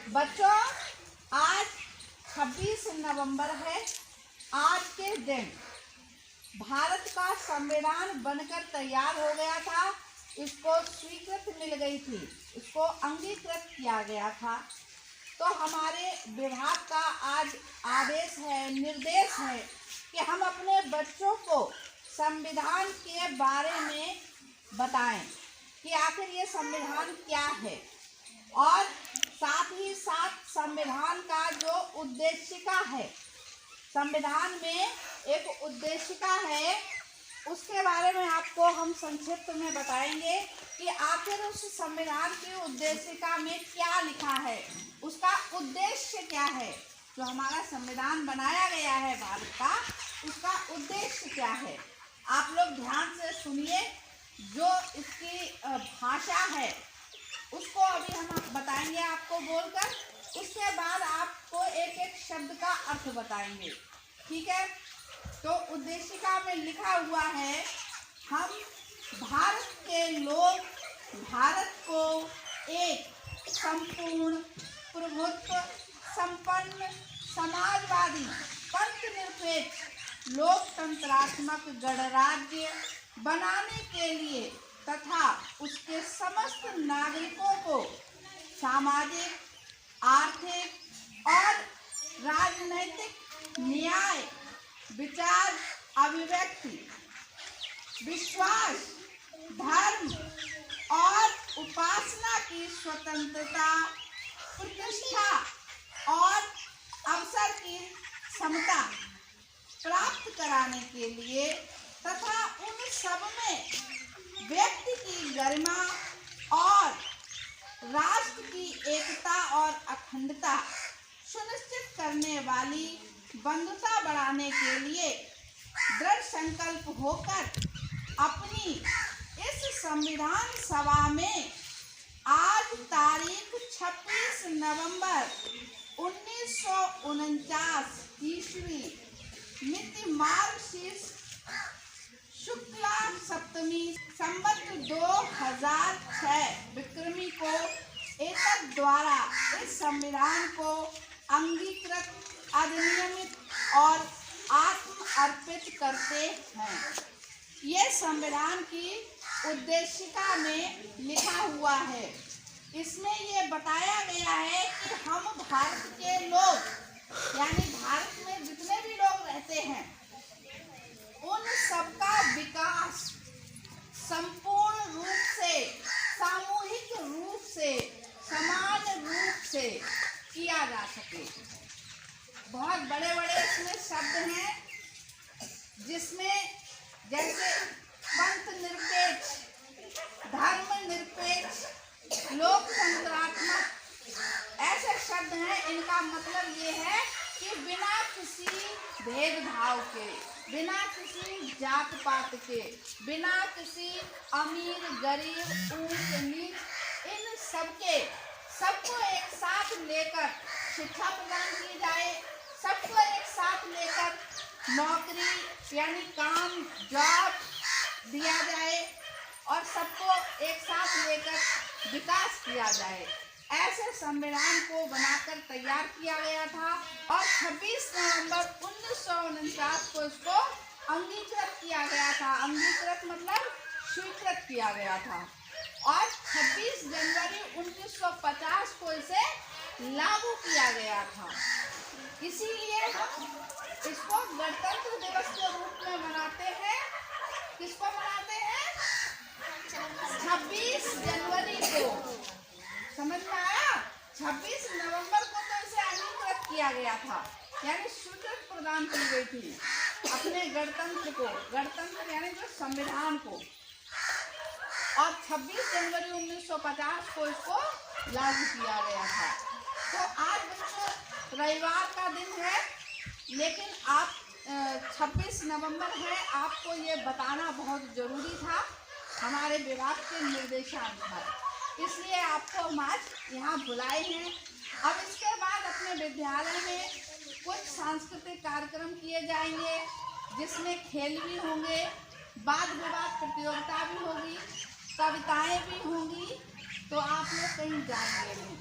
बच्चों, आज 26 नवंबर है। आज के दिन भारत का संविधान बनकर तैयार हो गया था। इसको स्वीकृति मिल गई थी, इसको अंगीकृत किया गया था। तो हमारे विभाग का आज आदेश है, निर्देश है कि हम अपने बच्चों को संविधान के बारे में बताएं कि आखिर ये संविधान क्या है, और साथ ही साथ संविधान का जो उद्देशिका है, संविधान में एक उद्देशिका है, उसके बारे में आपको हम संक्षिप्त में बताएंगे कि आखिर उस संविधान की उद्देशिका में क्या लिखा है, उसका उद्देश्य क्या है। जो हमारा संविधान बनाया गया है भारत का, उसका उद्देश्य क्या है। आप लोग ध्यान से सुनिए। जो इसकी भाषा है उसको अभी हम बताएंगे आपको बोलकर, उसके बाद आपको एक एक शब्द का अर्थ बताएंगे, ठीक है। तो उद्देशिका में लिखा हुआ है, हम भारत के लोग भारत को एक संपूर्ण प्रभुत्व संपन्न समाजवादी पंथनिरपेक्ष लोकतंत्रात्मक गणराज्य बनाने के लिए तथा उसके समस्त नागरिकों को सामाजिक, आर्थिक और राजनैतिक न्याय, विचार, अभिव्यक्ति, विश्वास, धर्म और उपासना की स्वतंत्रता, प्रतिष्ठा और अवसर की समता प्राप्त कराने के लिए तथा उन सब में व्यक्ति की गरिमा और राष्ट्र की एकता और अखंडता सुनिश्चित करने वाली बंधुता बढ़ाने के लिए दृढ़ संकल्प होकर अपनी इस संविधान सभा में आज तारीख 26 नवंबर 1949 ईस्वी मिति मार्गशीर्ष शुक्ला सप्तमी संवत 2006 विक्रमी को एतद द्वारा इस संविधान को अंगीकृत, अधिनियमित और आत्म अर्पित करते हैं। ये संविधान की उद्देशिका में लिखा हुआ है। इसमें ये बताया गया है कि हम भारत के लोग, यानी भारत में जितने भी लोग रहते हैं, उन सबका विकास संपूर्ण रूप से, सामूहिक रूप से, समान रूप से किया जा सके। बहुत बड़े बड़े इसमें शब्द हैं, जिसमें जैसे पंथ निरपेक्ष, धर्म निरपेक्ष, लोकतंत्रात्मक, ऐसे शब्द हैं। इनका मतलब ये है कि बिना किसी भेदभाव के, बिना किसी जात पात के, बिना किसी अमीर गरीब ऊंच नीच, इन सबको एक साथ लेकर शिक्षा प्रदान की जाए, सबको एक साथ लेकर नौकरी यानी काम, जॉब दिया जाए और सबको एक साथ लेकर विकास किया जाए। ऐसे संविधान को बनाकर तैयार किया गया था और 26 नवंबर 1949 को इसको अंगीकृत किया गया था। अंगीकृत मतलब स्वीकृत किया गया था और 26 जनवरी 1950 को इसे लागू किया गया था। इसीलिए हम इसको गणतंत्र दिवस के रूप में मनाते हैं। किसको मनाते हैं? 26 जनवरी को। समझ में आया? 26 नवंबर को तो इसे अंगीकृत किया गया था, यानी स्वीकृति प्रदान की गई थी अपने गणतंत्र को, गणतंत्र यानी जो संविधान को, और 26 जनवरी 1950 को इसको लागू किया गया था। तो आज बच्चों रविवार का दिन है, लेकिन आप 26 नवंबर है, आपको ये बताना बहुत जरूरी था हमारे विभाग के निर्देशानुसार, इसलिए आपको हम आज यहाँ बुलाए हैं। अब इसके बाद अपने विद्यालय में कुछ सांस्कृतिक कार्यक्रम किए जाएंगे, जिसमें खेल भी होंगे, वाद विवाद प्रतियोगिता भी होगी, कविताएं भी होंगी। तो आप लोग कहीं जाएंगे नहीं।